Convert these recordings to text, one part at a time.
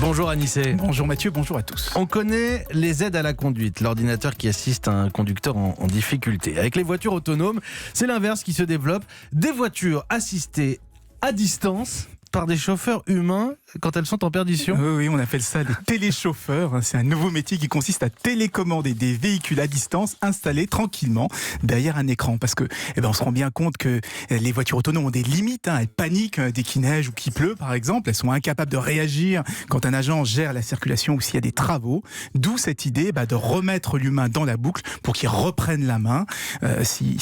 Bonjour Anissé. Bonjour Mathieu, bonjour à tous. On connaît les aides à la conduite, l'ordinateur qui assiste à un conducteur en difficulté. Avec les voitures autonomes, c'est l'inverse qui se développe. Des voitures assistées à distance par des chauffeurs humains quand elles sont en perdition. Oui, on appelle ça des téléchauffeurs. C'est un nouveau métier qui consiste à télécommander des véhicules à distance installés tranquillement derrière un écran. Parce que, on se rend bien compte que les voitures autonomes ont des limites. Elles paniquent dès qu'il neige ou qu'il pleut, par exemple. Elles sont incapables de réagir quand un agent gère la circulation ou s'il y a des travaux. D'où cette idée de remettre l'humain dans la boucle pour qu'il reprenne la main si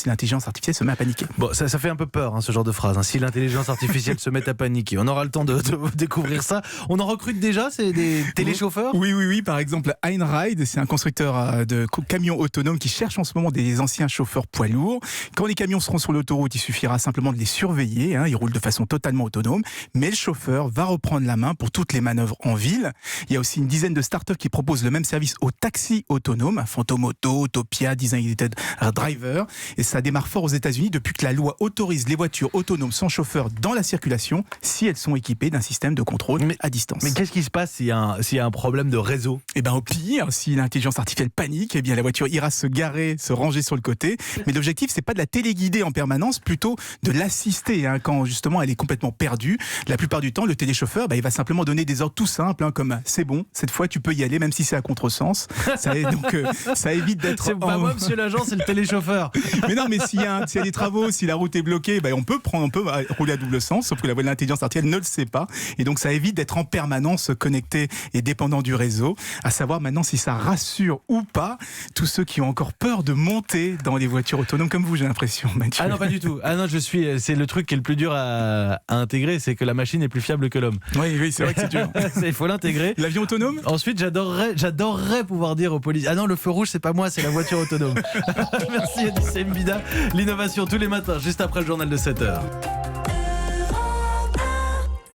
l'intelligence artificielle se met à paniquer. Bon, ça fait un peu peur, ce genre de phrase. Si l'intelligence artificielle se met à paniquer, on aura le temps de découvrir ça. On en recrute déjà, c'est des téléchauffeurs ? Oui. Par exemple, Einride, c'est un constructeur de camions autonomes qui cherche en ce moment des anciens chauffeurs poids lourds. Quand les camions seront sur l'autoroute, il suffira simplement de les surveiller. Ils roulent de façon totalement autonome. Mais le chauffeur va reprendre la main pour toutes les manœuvres en ville. Il y a aussi une dizaine de startups qui proposent le même service aux taxis autonomes, Phantom Auto, Autopia, Designated Driver. Et ça démarre fort aux États-Unis depuis que la loi autorise les voitures autonomes sans chauffeur dans la circulation si elles sont équipées d'un système de contrôle à distance. Mais qu'est-ce qui se passe s'il y a un problème de réseau ? Au pire, si l'intelligence artificielle panique, la voiture ira se garer, se ranger sur le côté. Mais l'objectif, c'est pas de la téléguider en permanence, plutôt de l'assister quand justement elle est complètement perdue. La plupart du temps, le téléchauffeur, il va simplement donner des ordres tout simples, comme c'est bon, cette fois tu peux y aller, même si c'est à contresens. Ça évite d'être. C'est pas moi, monsieur l'agent, c'est le téléchauffeur. Mais non, mais s'il y a des travaux, si la route est bloquée, on peut rouler à double sens, sauf que la voie de l'intelligence artificielle ne le sait pas. Et donc ça évite d'être en permanence connecté et dépendant du réseau. À savoir maintenant si ça rassure ou pas tous ceux qui ont encore peur de monter dans les voitures autonomes comme vous, j'ai l'impression, Mathieu. Ah non, pas du tout. Ah non, c'est le truc qui est le plus dur à intégrer, c'est que la machine est plus fiable que l'homme. Oui, c'est vrai que c'est dur. Il faut l'intégrer. L'avion autonome ? Ensuite, j'adorerais pouvoir dire aux policiers: ah non, le feu rouge, c'est pas moi, c'est la voiture autonome. Merci Anissé Mbida. L'innovation tous les matins, juste après le journal de 7h.